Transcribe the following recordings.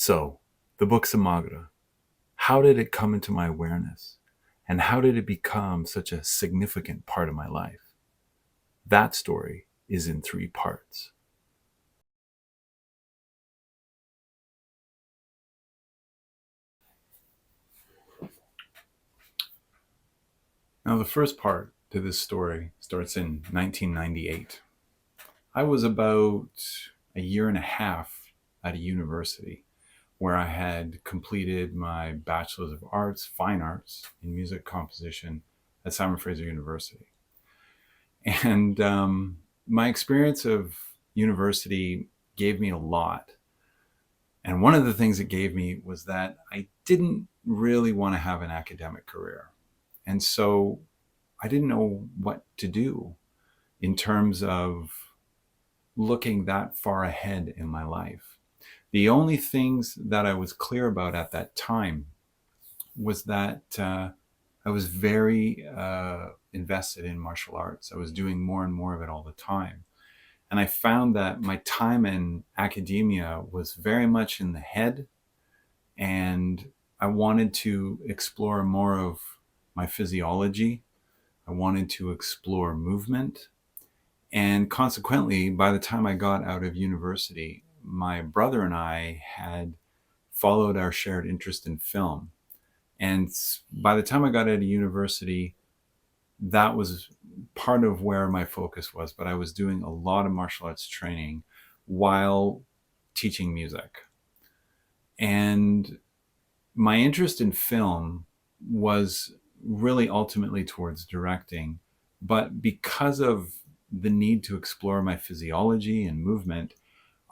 So, the Books of Magra, how did it come into my awareness? And how did it become such a significant part of my life? That story is in 3 parts. Now, the first part to this story starts in 1998. I was about a year and a half at a university where I had completed my Bachelor's of Arts, Fine Arts in Music Composition at Simon Fraser University. And my experience of university gave me a lot. And one of the things it gave me was that I didn't really want to have an academic career. And so I didn't know what to do in terms of looking that far ahead in my life. The only things that I was clear about at that time was that I was very invested in martial arts. I was doing more and more of it all the time. And I found that my time in academia was very much in the head, and I wanted to explore more of my physiology. I wanted to explore movement. And consequently, by the time I got out of university, my brother and I had followed our shared interest in film. And by the time I got out of university, that was part of where my focus was. But I was doing a lot of martial arts training while teaching music. And my interest in film was really ultimately towards directing. But because of the need to explore my physiology and movement,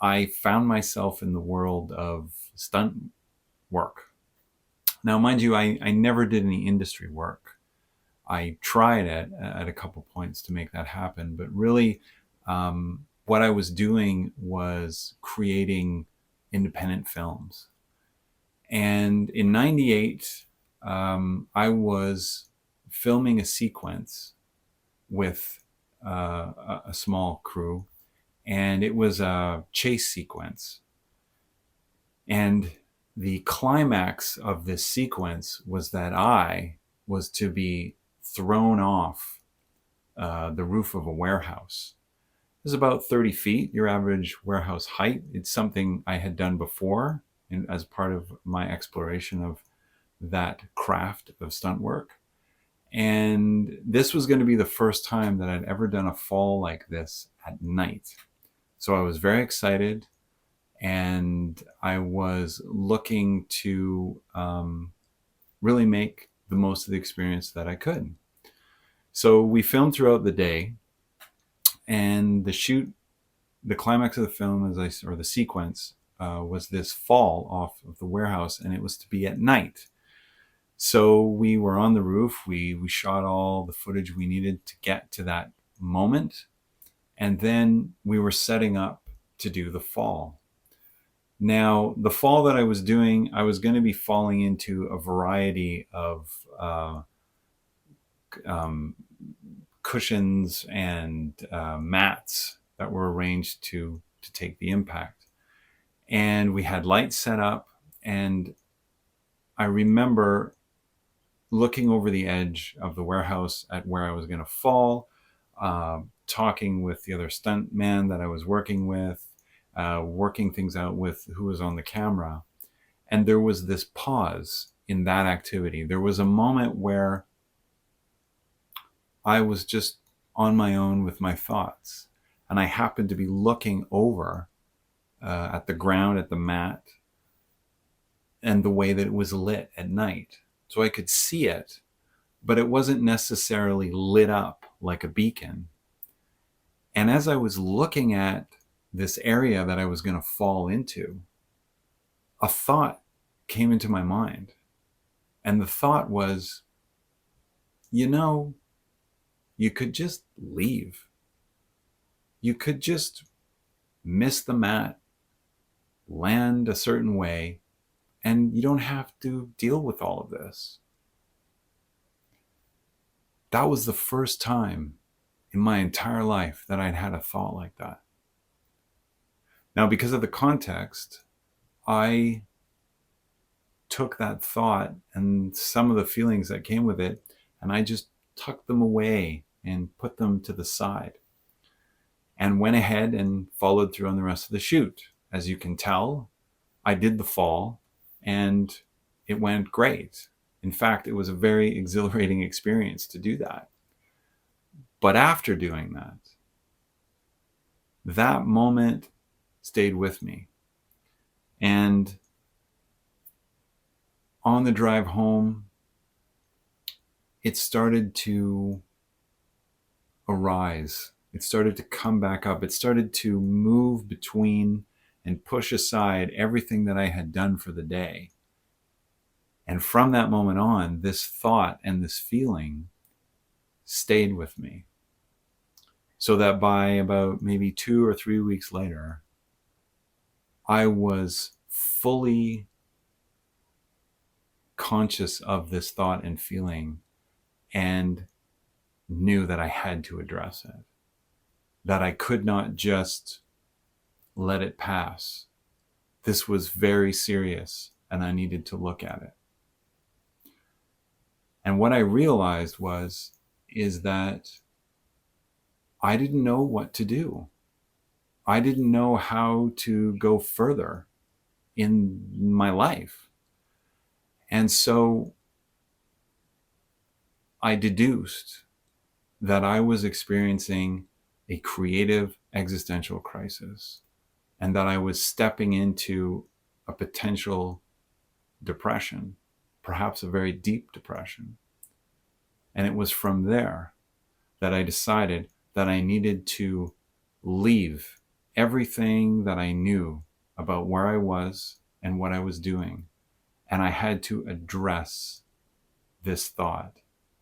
I found myself in the world of stunt work. Now, mind you, I never did any industry work. I tried at a couple points to make that happen, but really what I was doing was creating independent films. And in 98, I was filming a sequence with a small crew, and it was a chase sequence. And the climax of this sequence was that I was to be thrown off the roof of a warehouse. It was about 30 feet, your average warehouse height. It's something I had done before as part of my exploration of that craft of stunt work. And this was going to be the first time that I'd ever done a fall like this at night. So I was very excited, and I was looking to really make the most of the experience that I could. So we filmed throughout the day, and the climax of the film, or the sequence, was this fall off of the warehouse, and it was to be at night. So we were on the roof. We shot all the footage we needed to get to that moment, and then we were setting up to do the fall. Now, the fall that I was doing, I was going to be falling into a variety of cushions and mats that were arranged to take the impact. And we had lights set up, and I remember looking over the edge of the warehouse at where I was going to fall, talking with the other stunt man that I was working with, working things out with who was on the camera. And there was this pause in that activity. There was a moment where I was just on my own with my thoughts. And I happened to be looking over at the ground, at the mat, and the way that it was lit at night. So I could see it, but it wasn't necessarily lit up like a beacon. And as I was looking at this area that I was going to fall into, a thought came into my mind. And the thought was, you could just leave. You could just miss the mat, land a certain way, and you don't have to deal with all of this. That was the first time in my entire life that I'd had a thought like that. Now, because of the context, I took that thought and some of the feelings that came with it, and I just tucked them away and put them to the side and went ahead and followed through on the rest of the shoot. As you can tell, I did the fall and it went great. In fact, it was a very exhilarating experience to do that. But after doing that, that moment stayed with me. And on the drive home, it started to arise. It started to come back up. It started to move between and push aside everything that I had done for the day. And from that moment on, this thought and this feeling stayed with me. So that by about maybe 2 or 3 weeks later, I was fully conscious of this thought and feeling and knew that I had to address it, that I could not just let it pass. This was very serious and I needed to look at it. And what I realized is that I didn't know what to do. I didn't know how to go further in my life. And so I deduced that I was experiencing a creative existential crisis and that I was stepping into a potential depression, perhaps a very deep depression. And it was from there that I decided that I needed to leave everything that I knew about where I was and what I was doing. And I had to address this thought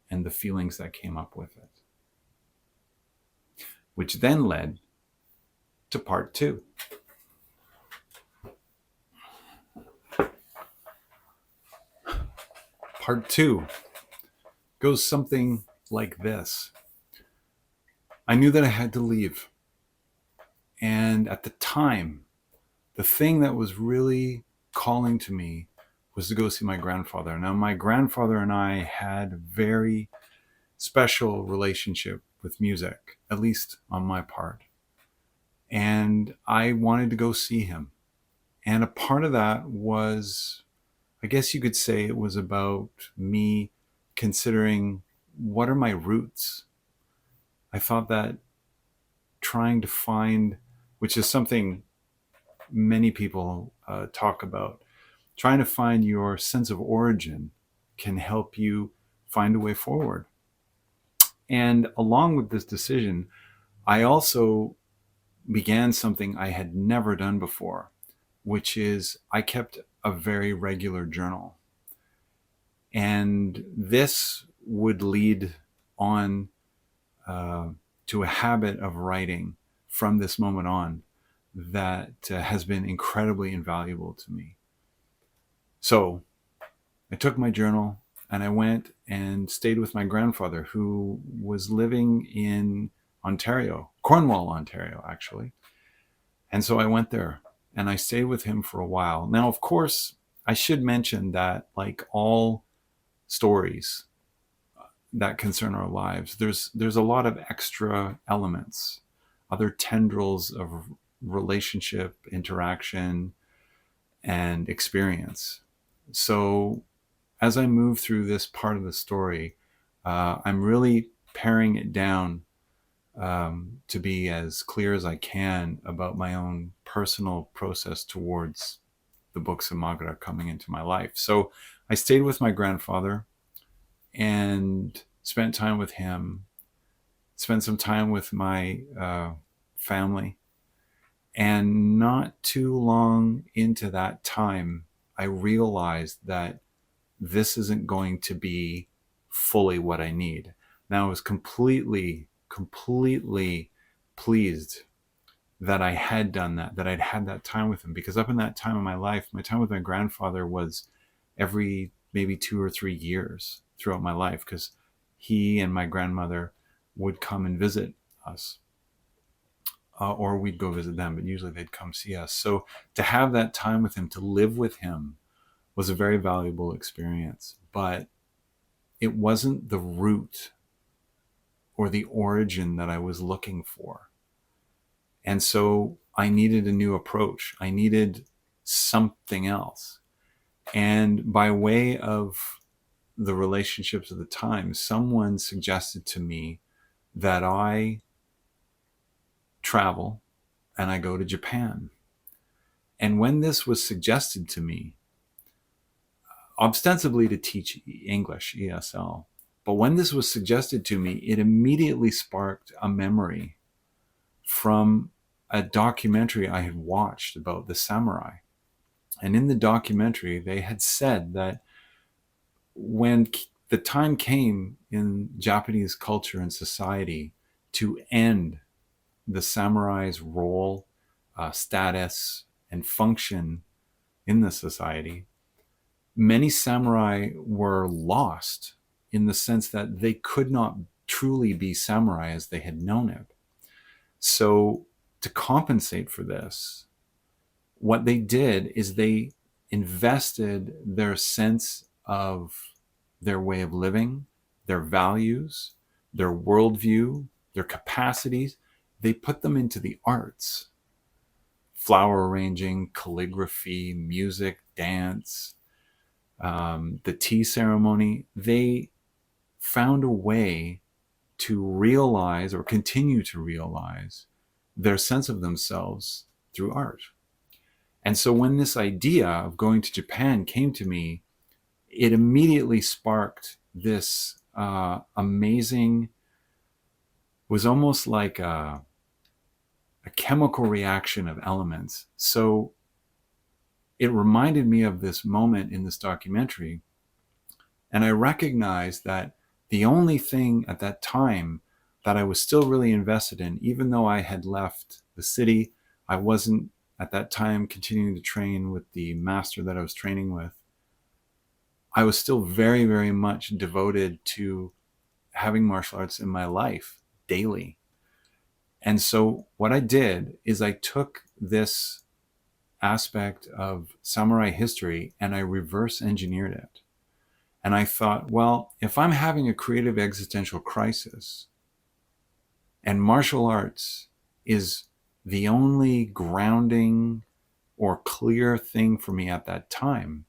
and the feelings that came up with it, which then led to part 2. Part 2 goes something like this. I knew that I had to leave. And at the time, the thing that was really calling to me was to go see my grandfather. Now, my grandfather and I had a very special relationship with music, at least on my part. And I wanted to go see him. And a part of that was, I guess you could say it was about me considering what are my roots. I thought that trying to find, which is something many people talk about, trying to find your sense of origin can help you find a way forward. And along with this decision, I also began something I had never done before, which is I kept a very regular journal. And this would lead on to a habit of writing from this moment on that has been incredibly invaluable to me. So I took my journal and I went and stayed with my grandfather, who was living in Ontario, Cornwall, Ontario, actually. And so I went there and I stayed with him for a while. Now, of course, I should mention that, like all stories that concern our lives, there's a lot of extra elements, other tendrils of relationship, interaction, and experience. So as I move through this part of the story, I'm really paring it down to be as clear as I can about my own personal process towards the Books of Magra coming into my life. So I stayed with my grandfather and spent time with him, spent some time with my family. And not too long into that time, I realized that this isn't going to be fully what I need. Now, I was completely pleased that I had done that I'd had that time with him, because up in that time of my life, my time with my grandfather was every maybe 2 or 3 years throughout my life, because he and my grandmother would come and visit us. Or we'd go visit them, but usually they'd come see us. So to have that time with him, to live with him, was a very valuable experience, but it wasn't the root or the origin that I was looking for. And so I needed a new approach. I needed something else. And by way of the relationships of the time, someone suggested to me that I travel and I go to Japan. And when this was suggested to me, ostensibly to teach English, ESL, but when this was suggested to me, it immediately sparked a memory from a documentary I had watched about the samurai. And in the documentary, they had said that when the time came in Japanese culture and society to end the samurai's role, status, and function in the society, many samurai were lost in the sense that they could not truly be samurai as they had known it. So to compensate for this, what they did is they invested their sense of their way of living, their values, their worldview, their capacities. They put them into the arts: flower arranging, calligraphy, music, dance, the tea ceremony. They found a way to realize or continue to realize their sense of themselves through art. And so when this idea of going to Japan came to me, it immediately sparked this amazing, was almost like a chemical reaction of elements. So it reminded me of this moment in this documentary. And I recognized that the only thing at that time that I was still really invested in, even though I had left the city, I wasn't at that time continuing to train with the master that I was training with. I was still very, very much devoted to having martial arts in my life daily. And so what I did is I took this aspect of samurai history and I reverse engineered it. And I thought, well, if I'm having a creative existential crisis and martial arts is the only grounding or clear thing for me at that time,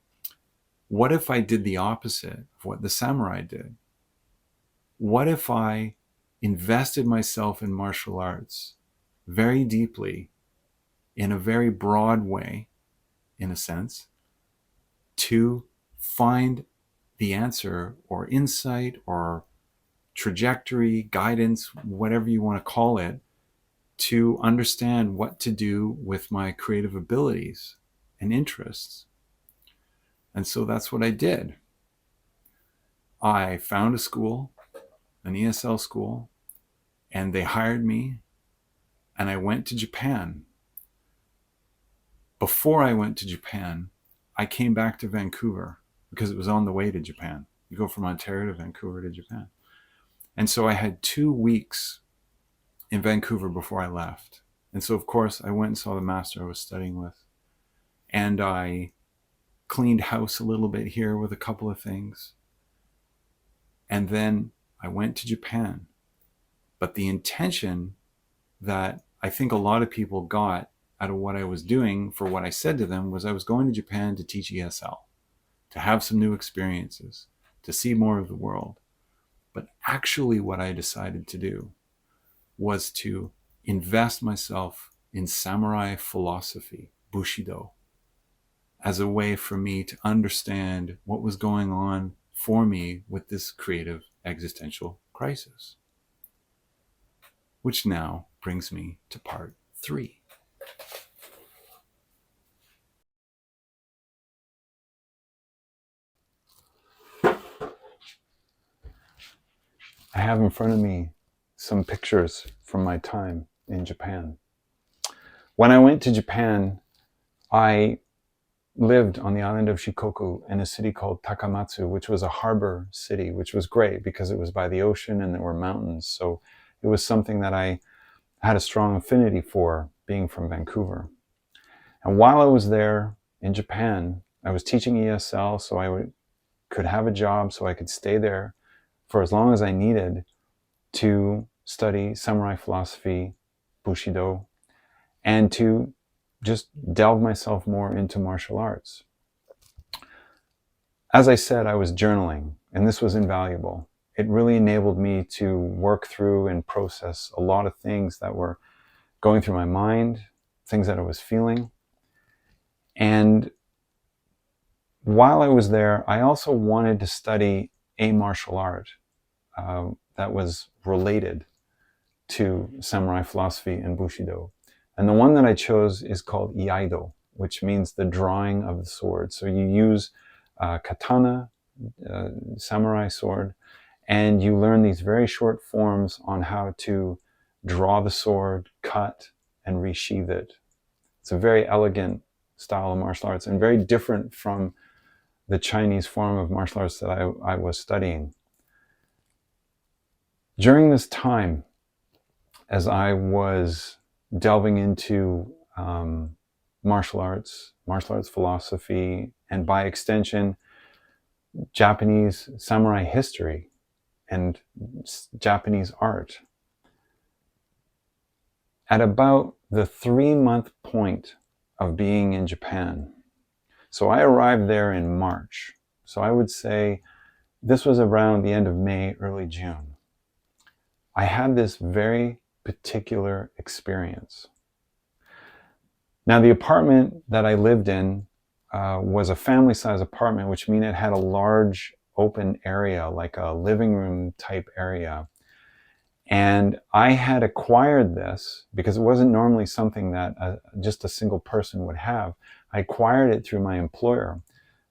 what if I did the opposite of what the samurai did? What if I invested myself in martial arts very deeply, in a very broad way, in a sense, to find the answer or insight or trajectory, guidance, whatever you want to call it, to understand what to do with my creative abilities and interests. And so that's what I did. I found a school, an ESL school, and they hired me, and I went to Japan. Before I went to Japan, I came back to Vancouver because it was on the way to Japan. You go from Ontario to Vancouver to Japan. And so I had 2 weeks in Vancouver before I left. And so, of course, I went and saw the master I was studying with. And I cleaned house a little bit here with a couple of things. And then I went to Japan. But the intention that I think a lot of people got out of what I was doing for what I said to them was I was going to Japan to teach ESL, to have some new experiences, to see more of the world. But actually what I decided to do was to invest myself in samurai philosophy, Bushido, as a way for me to understand what was going on for me with this creative existential crisis. Which now brings me to part 3. I have in front of me some pictures from my time in Japan. When I went to Japan, I lived on the island of Shikoku in a city called Takamatsu, which was a harbor city, which was great because it was by the ocean and there were mountains. So it was something that I had a strong affinity for, being from Vancouver. And while I was there in Japan, I was teaching ESL, so could have a job, so I could stay there for as long as I needed to study samurai philosophy, Bushido, and to just delve myself more into martial arts. As I said, I was journaling, and this was invaluable. It really enabled me to work through and process a lot of things that were going through my mind, things that I was feeling. And while I was there, I also wanted to study a martial art that was related to samurai philosophy and Bushido. And the one that I chose is called Iaido, which means the drawing of the sword. So you use katana, samurai sword, and you learn these very short forms on how to draw the sword, cut, and resheath it. It's a very elegant style of martial arts and very different from the Chinese form of martial arts that I was studying. During this time, as I was delving into martial arts philosophy, and by extension, Japanese samurai history and Japanese art, at about the 3-month point of being in Japan. So I arrived there in March. So I would say this was around the end of May, early June. I had this very particular experience. Now, the apartment that I lived in was a family-size apartment, which means it had a large open area, like a living room type area. And I had acquired this because it wasn't normally something that just a single person would have. I acquired it through my employer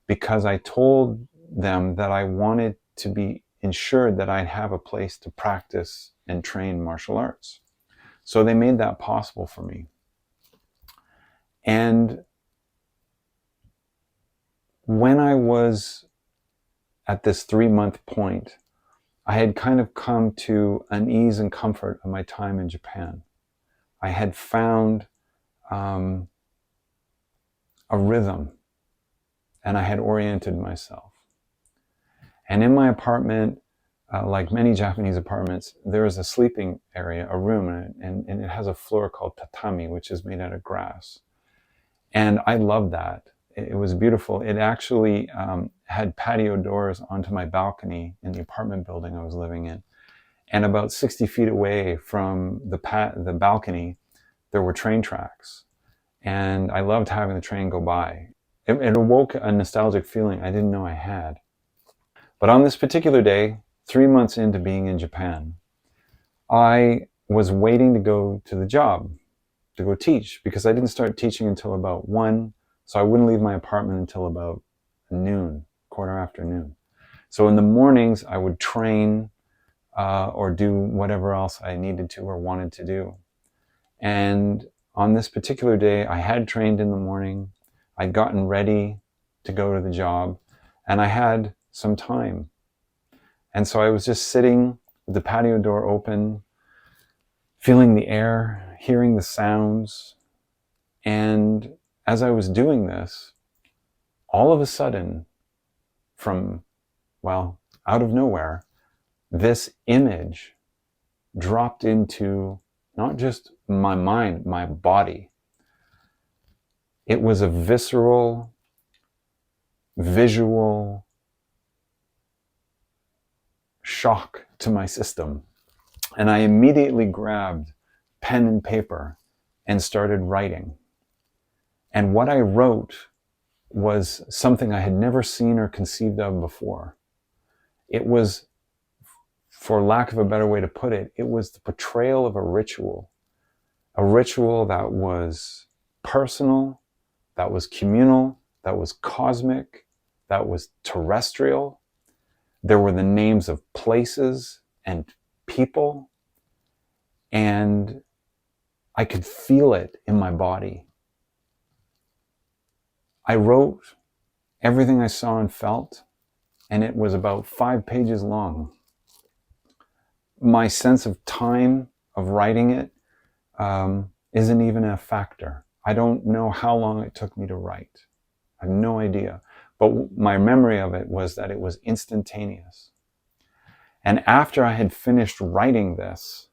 because I told them that I wanted to be ensured that I'd have a place to practice and train martial arts. So they made that possible for me. And when I was at this 3-month point, I had kind of come to an ease and comfort of my time in Japan. I had found a rhythm, and I had oriented myself. And in my apartment, like many Japanese apartments, there is a sleeping area, a room, and it has a floor called tatami, which is made out of grass. And I loved that. It was beautiful. It actually had patio doors onto my balcony in the apartment building I was living in. And about 60 feet away from the balcony, there were train tracks. And I loved having the train go by. It awoke a nostalgic feeling I didn't know I had. But on this particular day, 3 months into being in Japan, I was waiting to go to the job, to go teach, because I didn't start teaching until about 1, so I wouldn't leave my apartment until about noon, quarter after noon. So in the mornings, I would train or do whatever else I needed to or wanted to do. And on this particular day, I had trained in the morning, I'd gotten ready to go to the job, and I had some time. And so I was just sitting with the patio door open, feeling the air, hearing the sounds. And as I was doing this, all of a sudden, from, well, out of nowhere, this image dropped into not just my mind, my body. It was a visceral, visual shock to my system. And I immediately grabbed pen and paper and started writing. And what I wrote was something I had never seen or conceived of before. It was, for lack of a better way to put it, it was the portrayal of a ritual that was personal, that was communal, that was cosmic, that was terrestrial. There were the names of places and people, and I could feel it in my body. I wrote everything I saw and felt, and it was about 5 pages long. My sense of time of writing it isn't even a factor. I don't know how long it took me to write. I have no idea. But my memory of it was that it was instantaneous. And after I had finished writing this,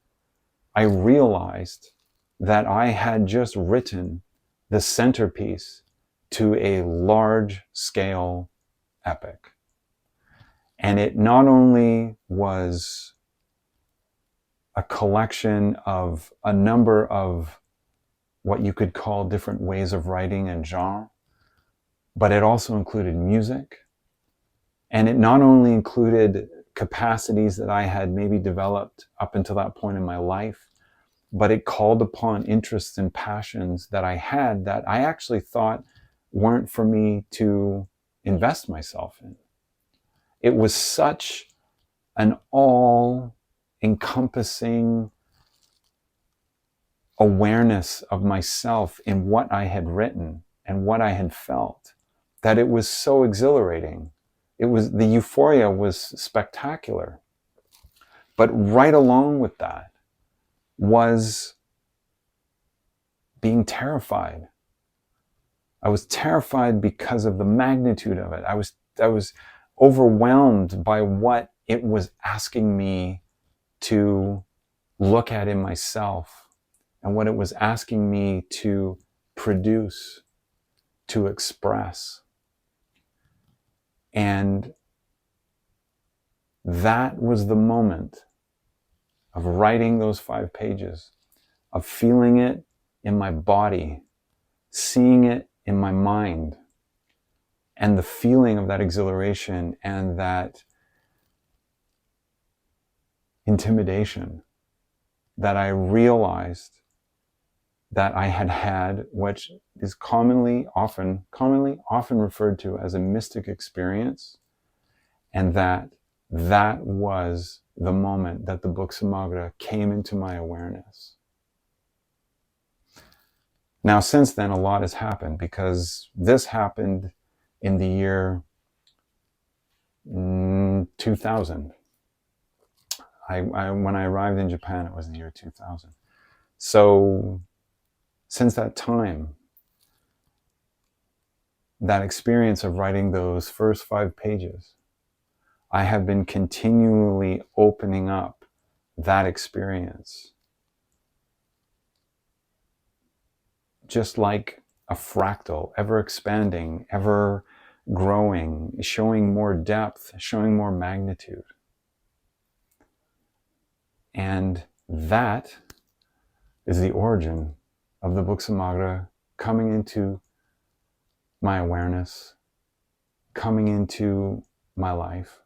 I realized that I had just written the centerpiece to a large-scale epic. And it not only was a collection of a number of what you could call different ways of writing and genre, but it also included music. And it not only included capacities that I had maybe developed up until that point in my life, but it called upon interests and passions that I had that I actually thought weren't for me to invest myself in. It was such an all-encompassing awareness of myself in what I had written and what I had felt that it was so exhilarating. The euphoria was spectacular. But right along with that was being terrified. I was terrified because of the magnitude of it. I was overwhelmed by what it was asking me to look at in myself and what it was asking me to produce, to express. And that was the moment of writing those 5 pages, of feeling it in my body, seeing it in my mind, and the feeling of that exhilaration and that intimidation that I realized that I had, which is commonly often referred to as a mystic experience, and that was the moment that the Books of Magra came into my awareness. Now, since then, a lot has happened, because this happened in the year 2000. When I arrived in Japan, it was the year 2000. So since that time, that experience of writing those first 5 pages, I have been continually opening up that experience, just like a fractal, ever expanding, ever growing, showing more depth, showing more magnitude. And that is the origin of the Books of Magra coming into my awareness, coming into my life.